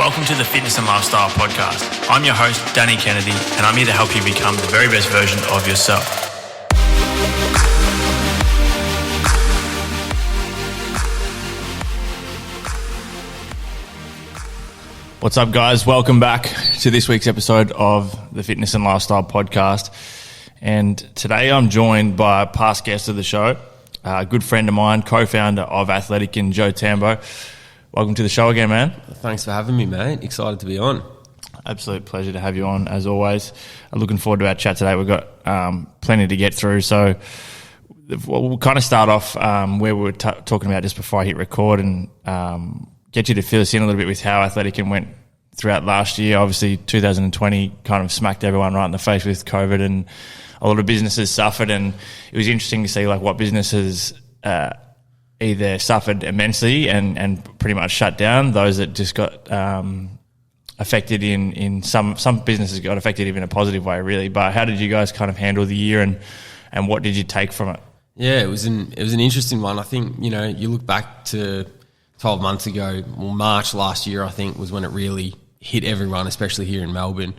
Welcome to the Fitness and Lifestyle Podcast. I'm your host, Danny Kennedy, and I'm here to help you become the very best version of yourself. What's up, guys? Welcome back to this week's episode of the Fitness and Lifestyle Podcast. And today I'm joined by a past guest of the show, a good friend of mine, co-founder of Athletikan, Joe Tambo. Welcome to the show again, man. Thanks for having me, mate. Excited to be on. Absolute pleasure to have you on, as always. I'm looking forward to our chat today. We've got plenty to get through. So we'll kind of start off where we were talking about just before I hit record and get you to fill us in a little bit with how Athletikan went throughout last year. Obviously, 2020 kind of smacked everyone right in the face with COVID, and a lot of businesses suffered. And it was interesting to see like what businesses either suffered immensely and pretty much shut down. Those that just got affected in some businesses got affected even in a positive way, really. But how did you guys kind of handle the year, and what did you take from it? Yeah, it was an interesting one. I think, you know, you look back to 12 months ago, well, March last year, I think, was when it really hit everyone, especially here in Melbourne.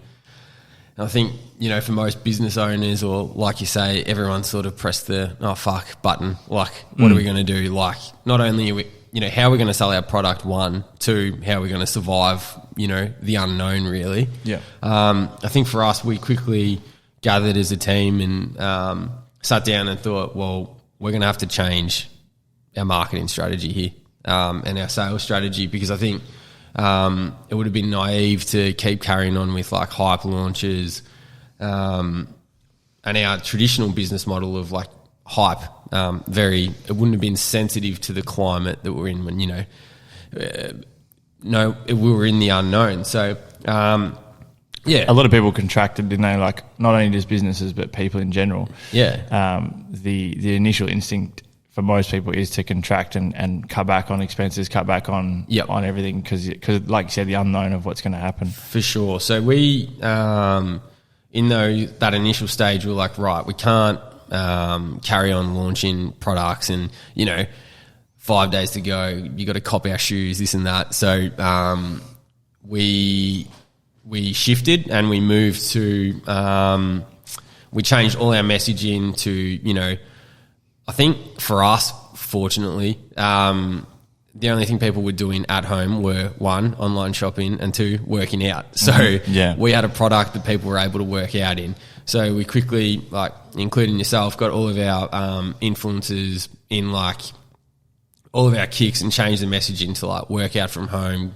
And I think, you know, for most business owners, or like you say, everyone sort of pressed the "oh fuck" button. Like, what are we going to do? Like, not only are we, you know, how are we going to sell our product? One, two, how are we going to survive? You know, the unknown, really. Yeah. I think for us, we quickly gathered as a team and sat down and thought, well, we're going to have to change our marketing strategy here and our sales strategy, because I think it would have been naive to keep carrying on with like hype launches and our traditional business model of like hype. It wouldn't have been sensitive to the climate that we're in when, you know, we were in the unknown. So, yeah. A lot of people contracted, didn't they? Like, not only just businesses, but people in general. Yeah. The initial instinct for most people is to contract and cut back on expenses, cut back on everything, because like you said, the unknown of what's going to happen. For sure. So we, in that initial stage, we were like, right, we can't carry on launching products and, you know, 5 days to go, you got to cop our shoes, this and that. So we shifted and we moved to, we changed all our messaging to, you know, I think for us, fortunately, the only thing people were doing at home were, one, online shopping, and two, working out. So we had a product that people were able to work out in. So we quickly, like, including yourself, got all of our influencers in like all of our kicks and changed the messaging to like work out from home,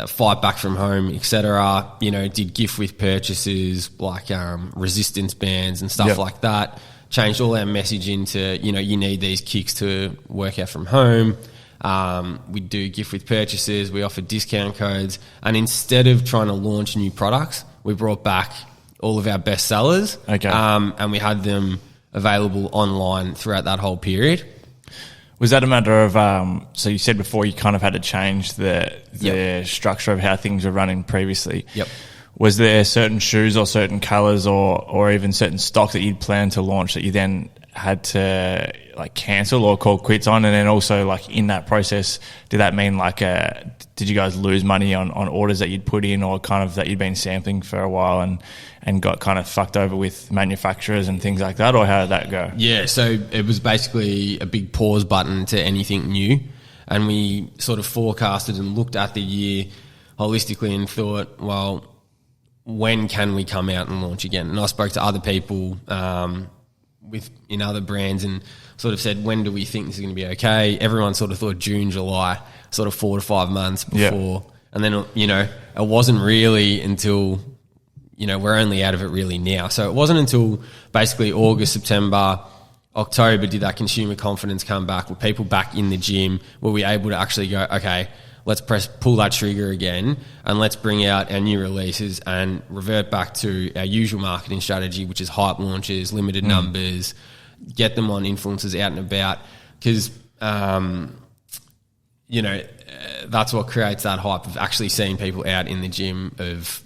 fight back from home, etc. You know, did gift with purchases like resistance bands and stuff like that. Changed all our messaging to, you know, you need these kicks to work out from home. We do gift with purchases. We offer discount codes. And instead of trying to launch new products, we brought back all of our best sellers. Okay. And we had them available online throughout that whole period. Was that a matter of, so you said before you kind of had to change the structure of how things were running previously. Yep. Was there certain shoes or certain colours or even certain stock that you'd planned to launch that you then had to like cancel or call quits on? And then also like in that process, did that mean like did you guys lose money on orders that you'd put in or kind of that you'd been sampling for a while and got kind of fucked over with manufacturers and things like that, or how did that go? Yeah, so it was basically a big pause button to anything new, and we sort of forecasted and looked at the year holistically and thought, well, when can we come out and launch again? And I spoke to other people in other brands and sort of said, when do we think this is going to be okay? Everyone sort of thought June, July, sort of 4 to 5 months before. And then, you know, it wasn't really until, you know, we're only out of it really now. So it wasn't until basically August, September, October did that consumer confidence come back with people back in the gym, were we able to actually go, okay, let's pull that trigger again and let's bring out our new releases and revert back to our usual marketing strategy, which is hype launches, limited numbers, get them on influencers out and about. Because, you know, that's what creates that hype of actually seeing people out in the gym, of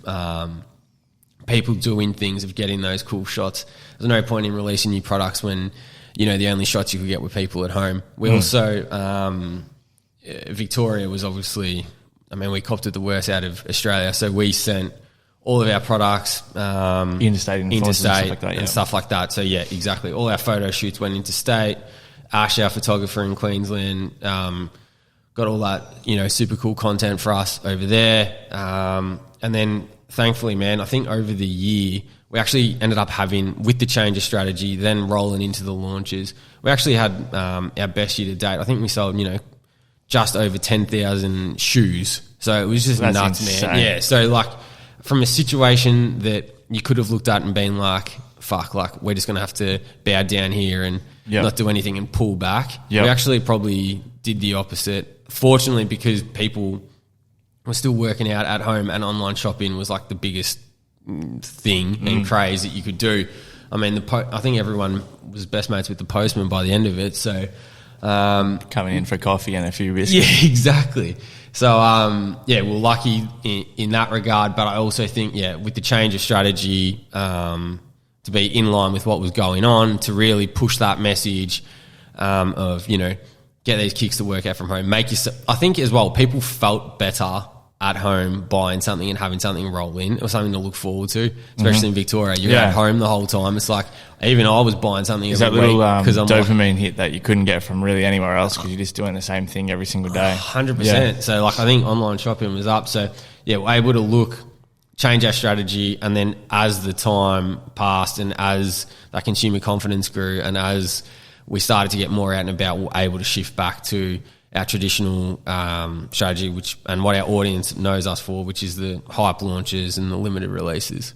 people doing things, of getting those cool shots. There's no point in releasing new products when, you know, the only shots you could get were people at home. We also... Victoria was obviously we copped it the worst out of Australia. So we sent all of our products interstate and stuff like that. So yeah, exactly. All our photo shoots went interstate. Ash, our photographer in Queensland, got all that, super cool content for us over there. And then thankfully, man, I think over the year, we actually ended up having, with the change of strategy, then rolling into the launches, we actually had our best year to date. I think we sold, just over 10,000 shoes. So it was just nuts, insane, man. Yeah. So like from a situation that you could have looked at and been like, fuck, like we're just going to have to bow down here and not do anything and pull back. Yep. We actually probably did the opposite. Fortunately, because people were still working out at home and online shopping was like the biggest thing and craze that you could do. I mean, I think everyone was best mates with the postman by the end of it. So coming in for coffee and a few biscuits. Yeah, exactly. So we're lucky in that regard. But I also think, with the change of strategy, to be in line with what was going on, to really push that message of get these kicks to work out from home. Make yourself. I think as well, people felt better at home buying something and having something roll in. It was something to look forward to, especially in Victoria. You're at home the whole time. It's like, even I was buying something every week. Is that little dopamine hit that you couldn't get from really anywhere else because you're just doing the same thing every single day? 100%. Yeah. So like I think online shopping was up. So we're able to change our strategy, and then as the time passed and as that consumer confidence grew and as we started to get more out and about, we're able to shift back to our traditional strategy, and what our audience knows us for, which is the hype launches and the limited releases.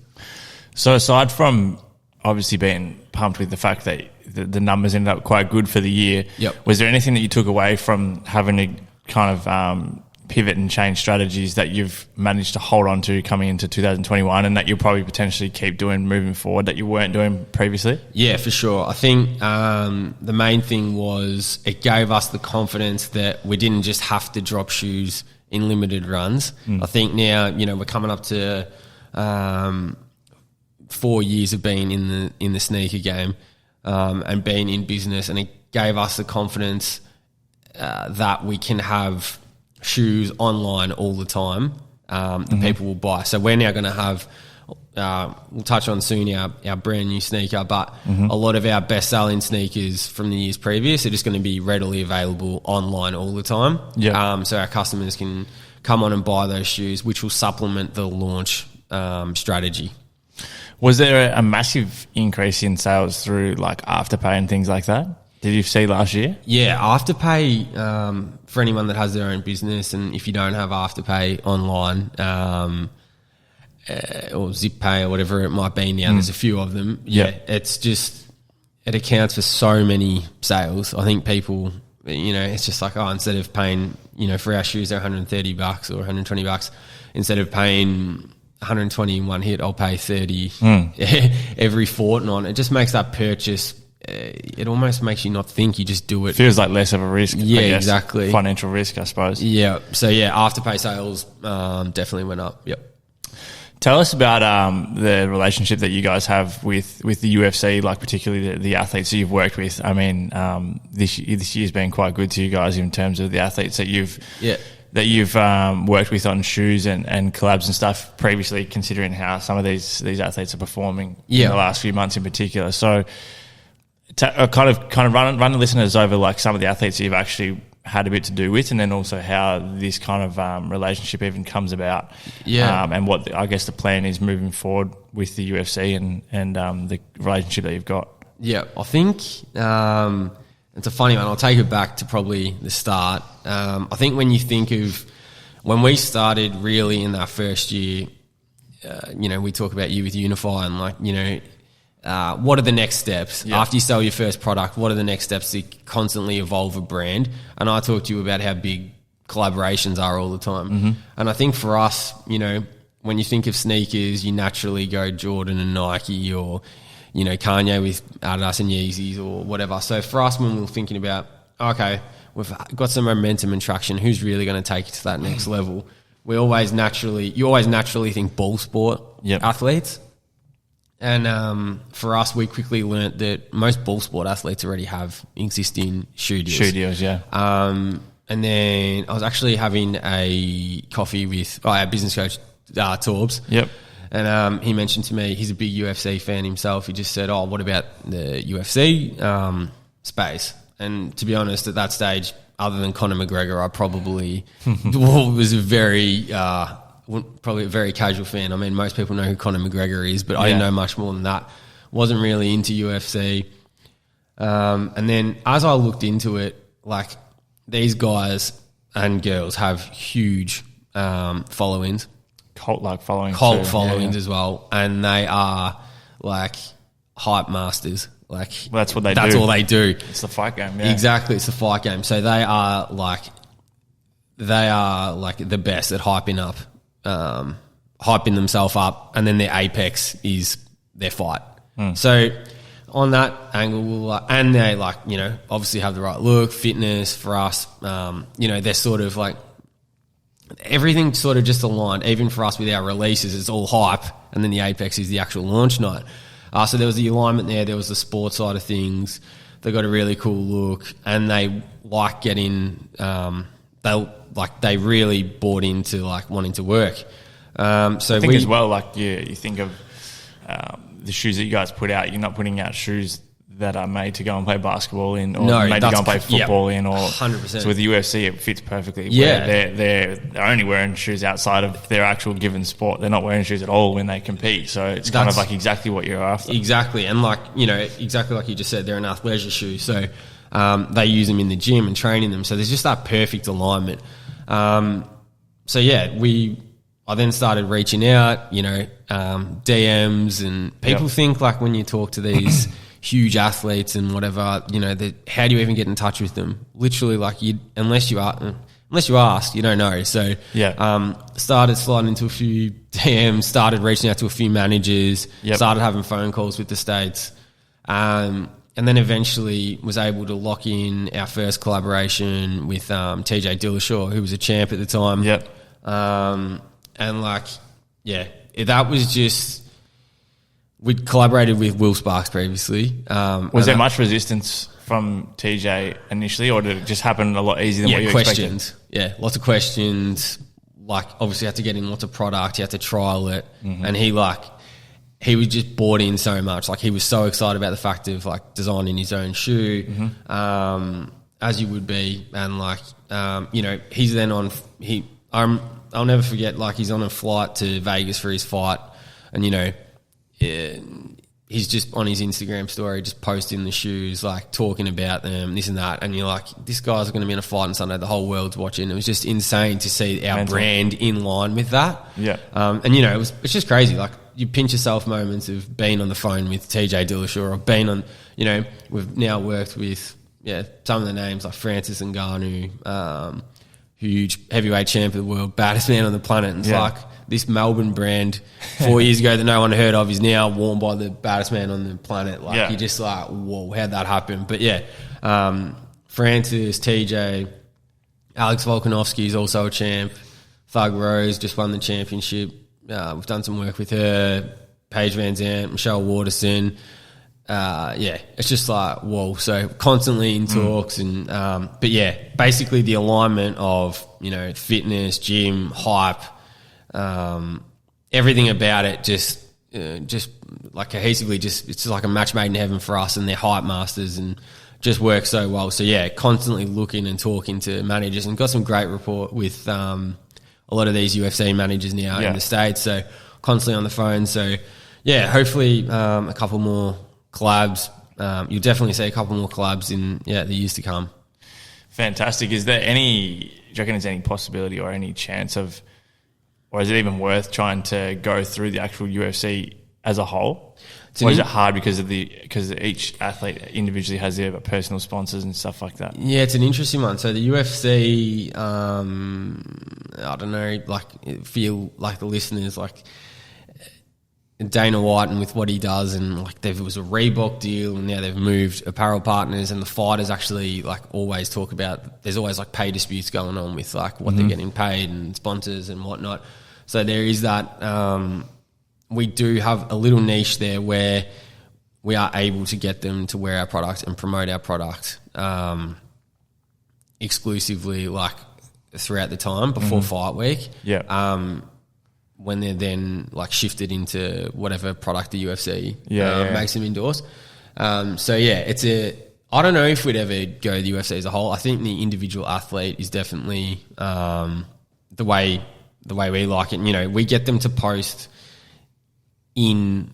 So aside from obviously being pumped with the fact that the numbers ended up quite good for the year, was there anything that you took away from having to kind of pivot and change strategies that you've managed to hold on to coming into 2021 and that you'll probably potentially keep doing moving forward that you weren't doing previously? Yeah, for sure. I think the main thing was it gave us the confidence that we didn't just have to drop shoes in limited runs. I think now, we're coming up to 4 years of being in the sneaker game and being in business, and it gave us the confidence that we can have shoes online all the time that people will buy. So we're now going to have, we'll touch on soon our brand new sneaker, but a lot of our best selling sneakers from the years previous are just going to be readily available online all the time. So our customers can come on and buy those shoes, which will supplement the launch strategy. Was there a massive increase in sales through like Afterpay and things like that? Did you see last year? Yeah, Afterpay, for anyone that has their own business, and if you don't have Afterpay online or ZipPay or whatever it might be now, there's a few of them. It's just, it accounts for so many sales. I think people, it's just like, instead of paying, for our shoes, they're $130 or $120, instead of paying 120 in one hit, I'll pay 30 every fortnight. It just makes that purchase, it almost makes you not think, you just do it. Feels like less of a risk. Yeah, I guess. Exactly. Financial risk, I suppose. Yeah. So Afterpay sales definitely went up. Yep. Tell us about the relationship that you guys have with the UFC, like particularly the athletes that you've worked with. I mean, this year's been quite good to you guys in terms of the athletes that you've worked with on shoes and collabs and stuff previously, considering how some of these athletes are performing in the last few months in particular. So kind of run the listeners over like some of the athletes that you've actually had a bit to do with, and then also how this kind of relationship even comes about, and what I guess the plan is moving forward with the UFC and the relationship that you've got. Yeah, I think it's a funny one. I'll take it back to probably the start. I think when you think of when we started really in that first year, we talk about you with Unify and like, what are the next steps after you sell your first product? What are the next steps to constantly evolve a brand? And I talked to you about how big collaborations are all the time. And I think for us, when you think of sneakers, you naturally go Jordan and Nike, or, Kanye with Adidas and Yeezys or whatever. So for us, when we were thinking about, okay, we've got some momentum and traction, who's really going to take it to that next level? You always naturally think ball sport athletes. And for us, we quickly learnt that most ball sport athletes already have existing shoe deals. And And then I was actually having a coffee with our business coach, Torbs. Yep. And he mentioned to me, he's a big UFC fan himself. He just said, "Oh, what about the UFC space?" And to be honest, at that stage, other than Conor McGregor, I probably was probably a very casual fan. I mean, most people know who Conor McGregor is, but I didn't know much more than that. Wasn't really into UFC. And then as I looked into it, like these guys and girls have huge followings. Cult-like followings. Followings as well. And they are like hype masters. Like that's what they do. That's all they do. It's the fight game, yeah. Exactly, it's the fight game. So they are like the best at hyping themselves up, and then their apex is their fight. So on that angle, and they obviously have the right look, fitness for us. They're sort of like everything sort of just aligned. Even for us with our releases, it's all hype, and then the apex is the actual launch night. So there was the alignment there. There was the sports side of things. They got a really cool look, and they like getting. They really bought into like wanting to work. So I think as well, like you think of the shoes that you guys put out. You're not putting out shoes that are made to go and play basketball in, or made to go and play football in, or 100%. So with the UFC, it fits perfectly. Yeah, they're only wearing shoes outside of their actual given sport. They're not wearing shoes at all when they compete. So it's kind of like exactly what you're after. Exactly, and exactly like you just said, they're an athleisure shoe. So they use them in the gym and training them. So there's just that perfect alignment. I then started reaching out, DMs, and people think like when you talk to these huge athletes and whatever, how do you even get in touch with them? Literally, like unless you ask, you don't know. So started sliding into a few DMs, started reaching out to a few managers, started having phone calls with the States, and then eventually was able to lock in our first collaboration with TJ Dillashaw, who was a champ at the time. Yep. That was just... We'd collaborated with Will Sparks previously. Was there much resistance from TJ initially, or did it just happen a lot easier than what you questions. expected? Yeah, lots of questions. Like, obviously, had to get in lots of product. You had to trial it. And he was just bought in so much. Like, he was so excited about the fact of, like, designing his own shoe, as you would be. And, he's then on... I'll never forget, like, he's on a flight to Vegas for his fight, and, he's just on his Instagram story just posting the shoes, like talking about them, this and that, and you're like, this guy's going to be in a fight on Sunday, the whole world's watching. It was just insane to see our brand in line with that. It's just crazy. Like, you pinch yourself moments of being on the phone with TJ Dillashaw, or being on, we've now worked with some of the names like Francis Ngannou, huge heavyweight champ of the world, baddest man on the planet, and it's like this Melbourne brand 4 years ago that no one heard of is now worn by the baddest man on the planet. Like, you're just like, whoa, how'd that happen? But Francis, TJ, Alex Volkanovski is also a champ. Thug Rose just won the championship. We've done some work with her. Paige Van Zandt, Michelle Waterson. It's just like, whoa. So constantly in talks, and basically the alignment of fitness, gym, hype, everything about it just like cohesively, it's just like a match made in heaven for us, and they're hype masters and just work so well. So constantly looking and talking to managers, and got some great rapport with a lot of these UFC managers now in the States. So constantly on the phone. So hopefully a couple more collabs. You'll definitely see a couple more collabs in the years to come. Fantastic. Is there do you reckon there's any possibility or any chance of, or is it even worth trying to go through the actual UFC as a whole? Or is it hard because each athlete individually has their personal sponsors and stuff like that? Yeah, it's an interesting one. So the UFC, I don't know, like, feel like the listeners, like Dana White and with what he does, and like there was a Reebok deal, and now they've moved apparel partners, and the fighters actually like always talk about, there's always like pay disputes going on with like what they're getting paid and sponsors and whatnot. So there is that. We do have a little niche there where we are able to get them to wear our product and promote our product exclusively like throughout the time before fight week. Yeah. When they're then like shifted into whatever product the UFC makes them endorse. So yeah, I don't know if we'd ever go the UFC as a whole. I think the individual athlete is definitely the way we like it. You know, we get them to post in.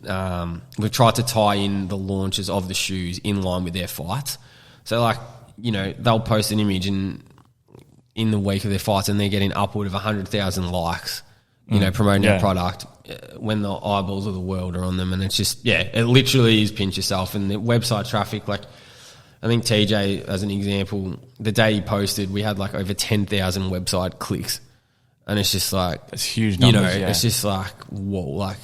We've tried to tie in the launches of the shoes in line with their fights. So like, you know, they'll post an image in the week of their fights, and they're getting upward of 100,000 likes. You know, promoting their product when the eyeballs of the world are on them, and it's just it literally is pinch yourself. And the website traffic, like I think TJ as an example, the day he posted, we had like over 10,000 website clicks, and it's just like it's huge numbers. You know, it's just like whoa, like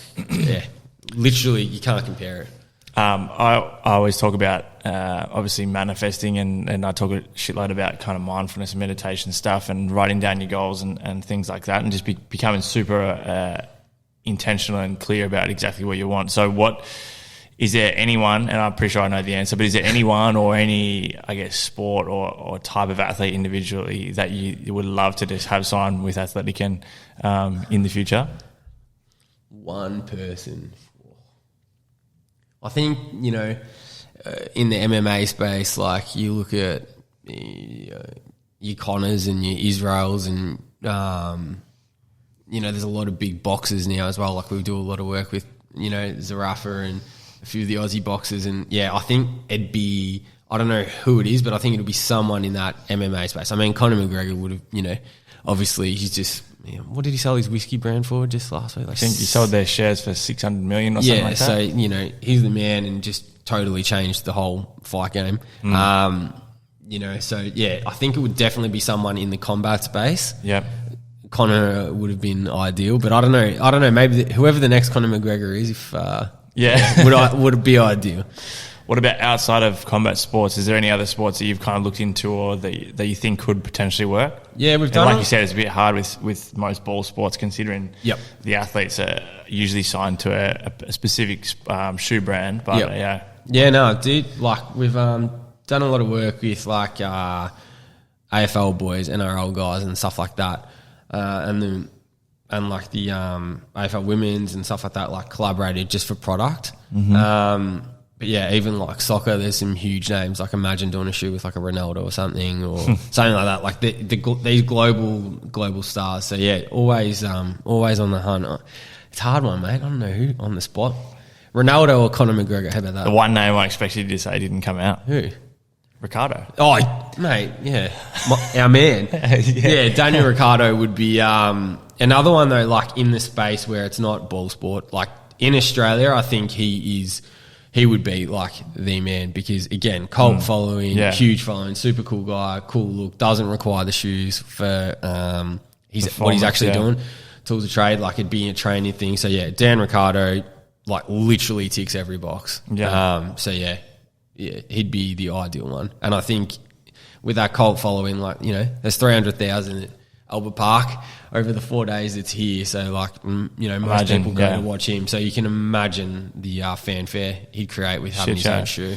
literally you can't compare it. I always talk about obviously manifesting, and I talk a shitload about kind of mindfulness and meditation stuff, and writing down your goals and things like that, and just becoming super intentional and clear about exactly what you want. So is there anyone, and I'm pretty sure I know the answer, but is there anyone or any, I guess, sport or type of athlete individually that you would love to just have signed with Athletikan in the future? One person. I think, you know, in the MMA space, like you look at your Connors and your Israels, and you know, there's a lot of big boxers now as well. Like we do a lot of work with, you know, Zarafa and a few of the Aussie boxers, and I think it'd be, I don't know who it is, but I think it'll be someone in that MMA space. I mean, Conor McGregor would have, you know, obviously he's just. What did he sell his whiskey brand for just last week? Like I think he sold their shares for 600 million or something like that. So, you know, he's the man and just totally changed the whole fight game. You know, so I think it would definitely be someone in the combat space. Yeah. Conor would have been ideal, but I don't know. Maybe whoever the next Conor McGregor is, would it be ideal? What about outside of combat sports? Is there any other sports that you've kind of looked into or that you think could potentially work? Yeah, we've done. Like you said, it's a bit hard with most ball sports, considering the athletes are usually signed to a specific shoe brand. But dude. Like we've done a lot of work with like AFL boys, NRL guys, and stuff like that, and like the AFL women's and stuff like that, like collaborated just for product. But even like soccer, there's some huge names. Like imagine doing a shoe with like a Ronaldo or something, or something like that. Like these global stars. So always on the hunt. It's a hard one, mate. I don't know who on the spot. Ronaldo or Conor McGregor? How about that? The one name I expected you to say didn't come out. Who? Ricardo. Oh, mate, our man. Daniel Ricciardo would be another one though. Like in the space where it's not ball sport, like in Australia, I think he would be like the man because, again, cult following, huge following, super cool guy, cool look, doesn't require the shoes for what he's actually doing. Tools of trade, like it'd be a training thing. So, Dan Ricciardo, like literally ticks every box. He'd be the ideal one. And I think with that cult following, like, you know, there's 300,000 at Albert Park over the 4 days it's here. So, like, you know, most people go to watch him. So you can imagine the fanfare he'd create with having his own shoe.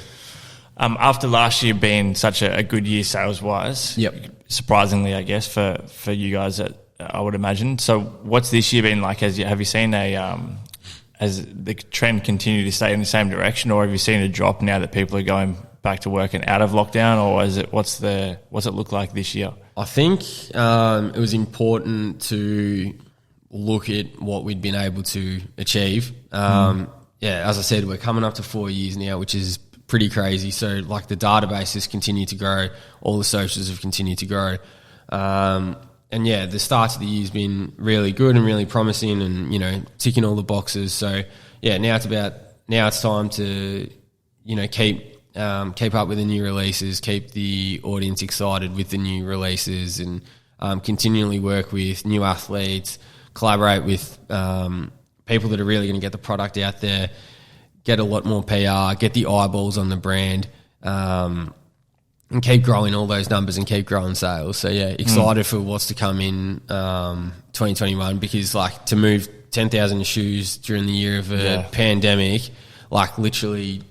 After last year being such a good year sales-wise, surprisingly, I guess, for you guys, I would imagine. So what's this year been like? Have you seen has the trend continued to stay in the same direction, or have you seen a drop now that people are going back to work and out of lockdown, or what's it look like this year? I think it was important to look at what we'd been able to achieve. As I said, we're coming up to 4 years now, which is pretty crazy. So, like, the database has continued to grow. All the socials have continued to grow. The start of the year has been really good and really promising and, you know, ticking all the boxes. So, now it's time to, you know, keep up with the new releases, keep the audience excited with the new releases, and continually work with new athletes, collaborate with people that are really going to get the product out there, get a lot more PR, get the eyeballs on the brand, and keep growing all those numbers and keep growing sales. So, excited for what's to come in 2021 because, like, to move 10,000 shoes during the year of a pandemic, like, literally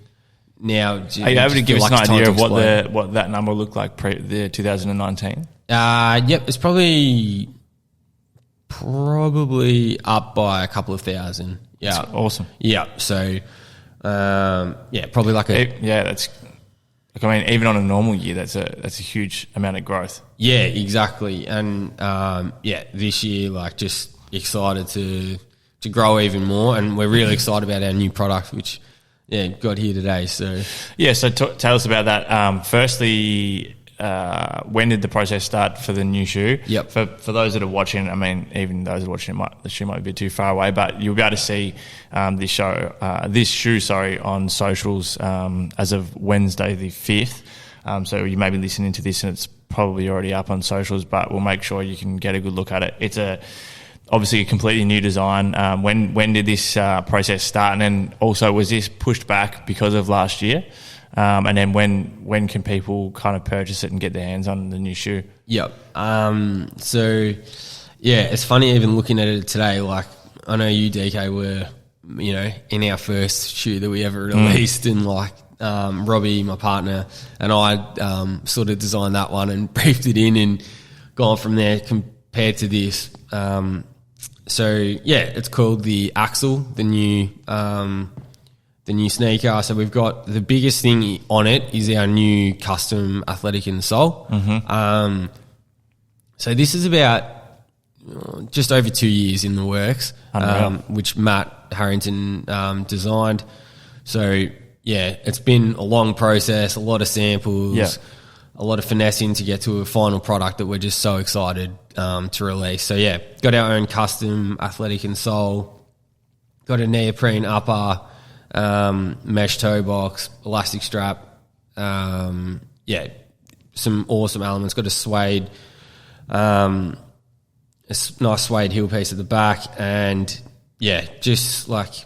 now. Are you able to give us an idea of what that number looked like pre the 2019? Yep, it's probably up by a couple of thousand. Yeah, that's awesome. Yeah, so probably like that's. Like, I mean, even on a normal year, that's a huge amount of growth. Yeah, exactly. And this year, like, just excited to grow even more, and we're really excited about our new product, which got here today. So so tell us about that. Firstly, when did the process start for the new shoe? Yep. For those that are watching, I mean, even those that are watching, the shoe might be a bit too far away, but you'll be able to see this shoe on socials as of Wednesday the 5th. So you may be listening to this and it's probably already up on socials, but we'll make sure you can get a good look at it. It's obviously a completely new design. When did this process start? And then also, was this pushed back because of last year? And then when can people kind of purchase it and get their hands on the new shoe? Yep. So it's funny even looking at it today. Like, I know you, DK, were in our first shoe that we ever released, and like Robbie, my partner, and I sort of designed that one and briefed it in and gone from there compared to this. It's called the Axel, the new sneaker. So we've got the biggest thing on it is our new custom Athletikan sole. Mm-hmm. So this is about just over 2 years in the works, which Matt Harrington designed. So it's been a long process, a lot of samples, a lot of finessing to get to a final product that we're just so excited to release. So got our own custom Athletikan sole, got a neoprene upper, mesh toe box, elastic strap, some awesome elements. Got a suede, a nice suede heel piece at the back, and just like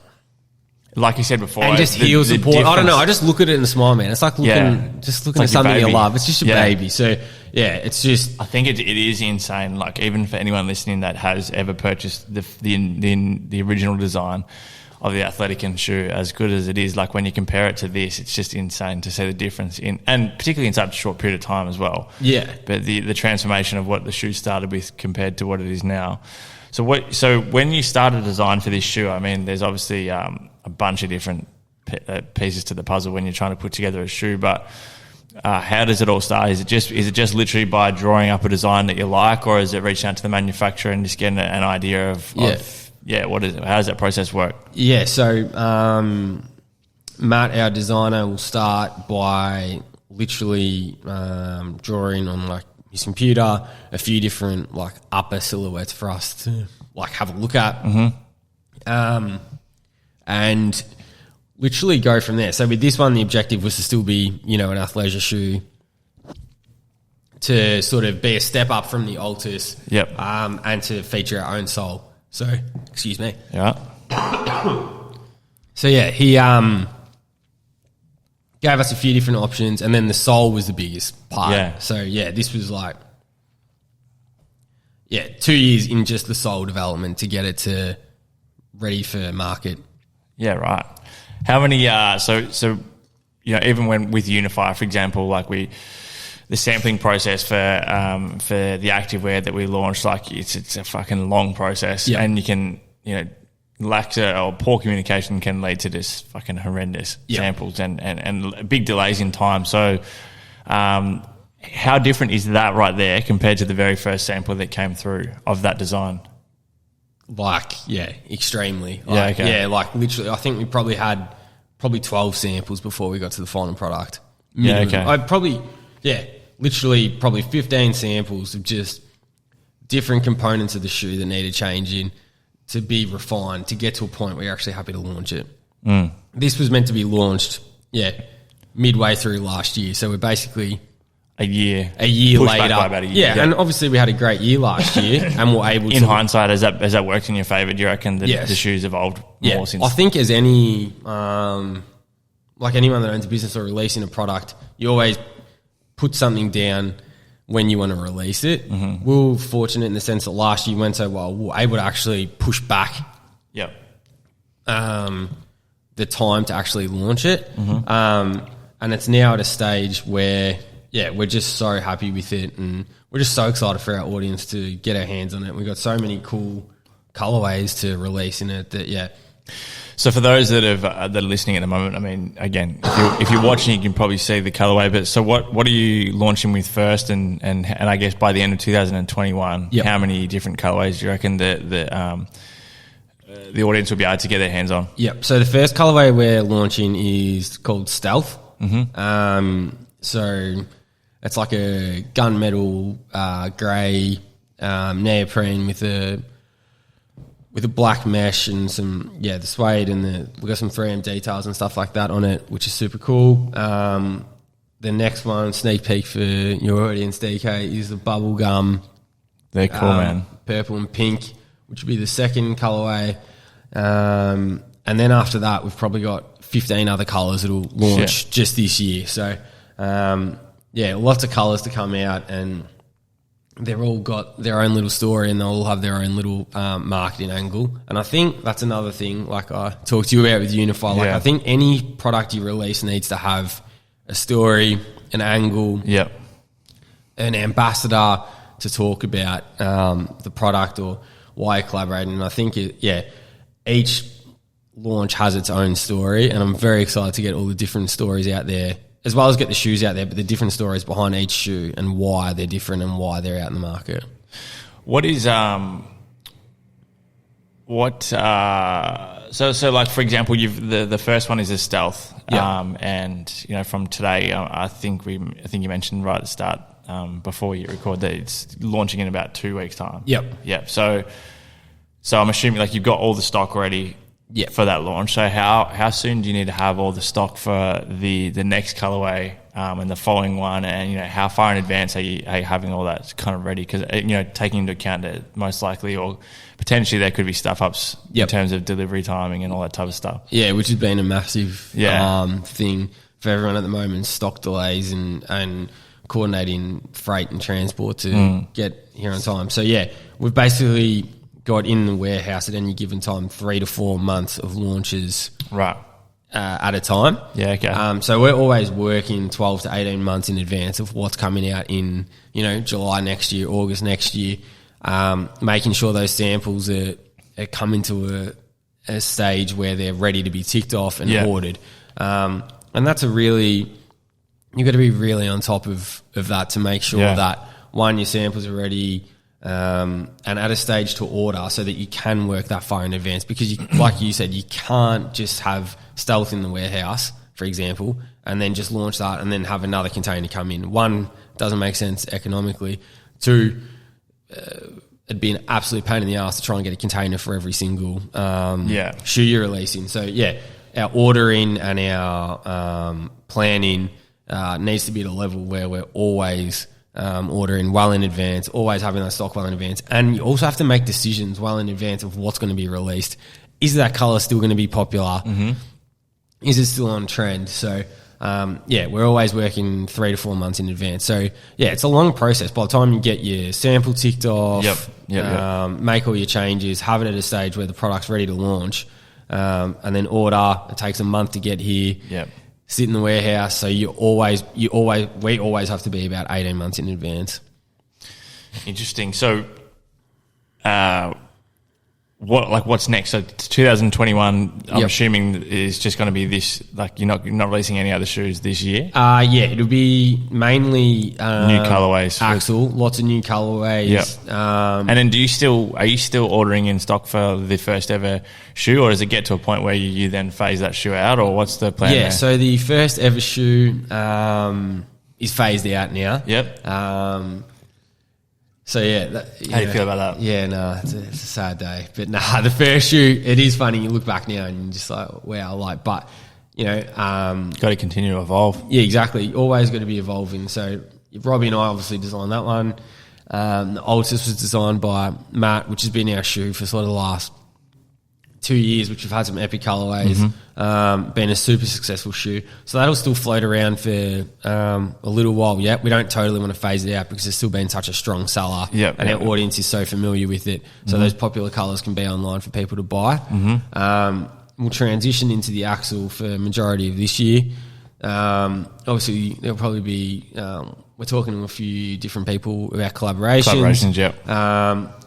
you said before, and just heel support. I don't know. I just look at it and smile, man. It's like looking at something you love. It's just a baby. So it's just. I think it is insane. Like, even for anyone listening that has ever purchased the original design of the Athletikan shoe, as good as it is, like when you compare it to this, it's just insane to see the difference and particularly in such a short period of time as well. Yeah. But the transformation of what the shoe started with compared to what it is now. So when you started design for this shoe, I mean, there's obviously a bunch of different pieces to the puzzle when you're trying to put together a shoe, but how does it all start? Is it just literally by drawing up a design that you like, or is it reaching out to the manufacturer and just getting an idea of what is it? How does that process work? Yeah, so Matt, our designer, will start by literally drawing on like his computer a few different like upper silhouettes for us to like have a look at, and literally go from there. So with this one, the objective was to still be an athleisure shoe, to sort of be a step up from the Altus, and to feature our own sole. So, excuse me. Yeah. So he gave us a few different options, and then the sole was the biggest part. Yeah. So this was like 2 years in just the sole development to get it to ready for market. Yeah, right. How many? So even when with Unify, for example, like the sampling process for the activewear that we launched, like it's a fucking long process, and you can lack or poor communication can lead to this fucking horrendous samples and big delays in time. So, how different is that right there compared to the very first sample that came through of that design? Like, extremely. Like, like literally, I think we probably had 12 samples before we got to the final product. Minimum. Yeah, okay. I probably, literally probably 15 samples of just different components of the shoe that needed changing to be refined to get to a point where you're actually happy to launch it. This was meant to be launched, midway through last year. So we're basically a year later. Back by about a year. Yeah, and obviously we had a great year last year, and we're able to. In hindsight, has that worked in your favour? Do you reckon the shoes evolved more since? I think as any, like anyone that owns a business or releasing a product, you always put something down when you want to release it. Mm-hmm. We were fortunate in the sense that last year went so well, we were able to actually push back the the time to actually launch it. And it's now at a stage where, we're just so happy with it, and we're just so excited for our audience to get our hands on it. We've got so many cool colorways to release in it that, So for those that are listening at the moment, I mean, again, if you're watching, you can probably see the colorway. But so what are you launching with first? And I guess by the end of 2021, how many different colorways do you reckon the audience will be able to get their hands on? Yep. So the first colorway we're launching is called Stealth. So it's like a gunmetal grey neoprene with a black mesh and some the suede, and we got some 3M details and stuff like that on it, which is super cool. The next one, sneak peek for your audience, DK, is the bubblegum. They're cool, man. Purple and pink, which would be the second colorway. And then after that, we've probably got 15 other colours that'll launch just this year. So, lots of colours to come out, and they've all got their own little story, and they'll all have their own little marketing angle. And I think that's another thing, like I talked to you about with Unify. Like I think any product you release needs to have a story, an angle, an ambassador to talk about the product or why you're collaborating. And I think each launch has its own story, and I'm very excited to get all the different stories out there, as well as get the shoes out there, but the different stories behind each shoe and why they're different and why they're out in the market. What is so like, for example, the first one is a Stealth, and from today, I think you mentioned right at the start before you record that it's launching in about 2 weeks' time. So I'm assuming like you've got all the stock ready for that launch. So how soon do you need to have all the stock for the next colorway and the following one, and how far in advance are you having all that kind of ready? Because taking into account that most likely or potentially there could be stuff ups in terms of delivery timing and all that type of stuff. Yeah, which has been a massive thing for everyone at the moment, stock delays and coordinating freight and transport to get here on time. So we've basically got in the warehouse at any given time 3 to 4 months of launches at a time. So we're always working 12 to 18 months in advance of what's coming out in July next year, August next year, making sure those samples are coming to a stage where they're ready to be ticked off and ordered. And that's you've got to be really on top of that to make sure that one, your samples are ready, and at a stage to order so that you can work that far in advance, because like you said, you can't just have Stealth in the warehouse, for example, and then just launch that and then have another container come in. One, doesn't make sense economically. Two, it'd be an absolute pain in the ass to try and get a container for every single shoe you're releasing. So our ordering and our planning needs to be at a level where we're always ordering well in advance, always having that stock well in advance. And you also have to make decisions well in advance of what's going to be released. Is that colour still going to be popular? Is it still on trend? So, we're always working 3 to 4 months in advance. So, it's a long process. By the time you get your sample ticked off, make all your changes, have it at a stage where the product's ready to launch, and then order. It takes a month to get here. Sit in the warehouse. So we always have to be about 18 months in advance. Interesting. So, what's next? So 2021, I'm assuming is just going to be this. Like you're not releasing any other shoes this year. It'll be mainly new colorways. Axel, lots of new colorways. And then are you still ordering in stock for the first ever shoe, or does it get to a point where you then phase that shoe out, or what's the plan? There? So the first ever shoe is phased out now. So how do you feel about that? It's a sad day, but the first shoe, it is funny. You look back now and you're just like, wow, but got to continue to evolve. Yeah, exactly. Always got to be evolving. So Robbie and I obviously designed that one. The Altus was designed by Matt, which has been our shoe for sort of the last 2 years, which we've had some epic colorways, been a super successful shoe. So that'll still float around for a little while yet. We don't totally want to phase it out because it's still been such a strong seller, and our audience is so familiar with it. So those popular colors can be online for people to buy. we'll transition into the axle for majority of this year. Obviously, there'll probably be we're talking to a few different people about collaborations.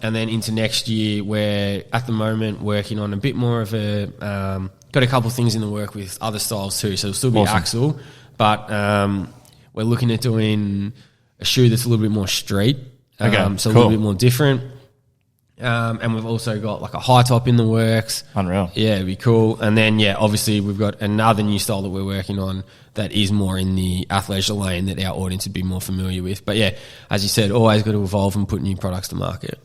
And then into next year, we're at the moment working on a bit more of a got a couple of things in the work with other styles too. So it'll still be axle, but we're looking at doing a shoe that's a little bit more street. So a little bit more different. And we've also got like a high top in the works. Unreal. Yeah, it'd be cool. And then, obviously we've got another new style that we're working on that is more in the athleisure lane that our audience would be more familiar with. But yeah, as you said, always got to evolve and put new products to market.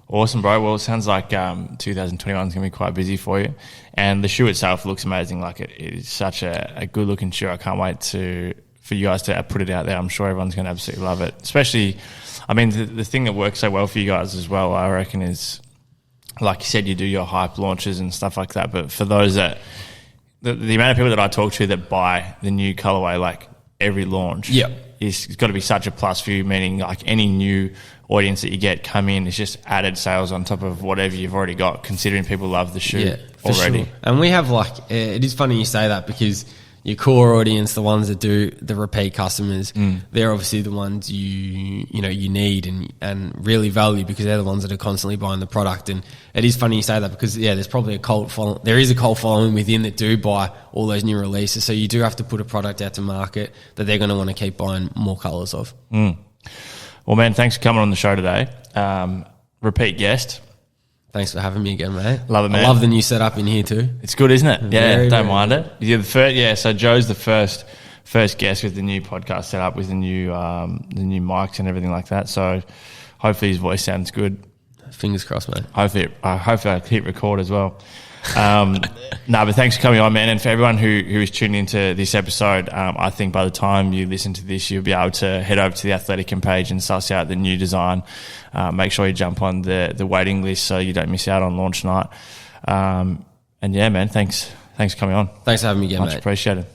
Awesome, bro. Well, it sounds like 2021 is going to be quite busy for you. And the shoe itself looks amazing. Like it is such a good looking shoe. I can't wait for you guys to put it out there. I'm sure everyone's going to absolutely love it. Especially, I mean, the thing that works so well for you guys as well, I reckon, is, like you said, you do your hype launches and stuff like that. But for those that, the amount of people that I talk to that buy the new colorway, like every launch, it's got to be such a plus for you, meaning like any new audience that you get come in is just added sales on top of whatever you've already got, considering people love the shoe already. Sure. And we have it is funny you say that, because your core audience, the ones that do the repeat customers, they're obviously the ones you need and really value, because they're the ones that are constantly buying the product. And it is funny you say that, because there's probably there is a cult following within that do buy all those new releases. So you do have to put a product out to market that they're going to want to keep buying more colours of. Well, man, thanks for coming on the show today. Repeat guest. Thanks for having me again, mate. Love it, man. I love the new setup in here too. It's good, isn't it? Yeah, very, don't very mind good. it. You're the first, so Joe's the first guest with the new podcast set up with the new mics and everything like that. So hopefully his voice sounds good. Fingers crossed, mate. Hopefully I hit record as well. But thanks for coming on, man. And for everyone who is tuning into this episode, I think by the time you listen to this, you'll be able to head over to the Athletikan page and suss out the new design. Make sure you jump on the waiting list so you don't miss out on launch night. And yeah, man, thanks for coming on. Thanks for having me again, Much mate. appreciated.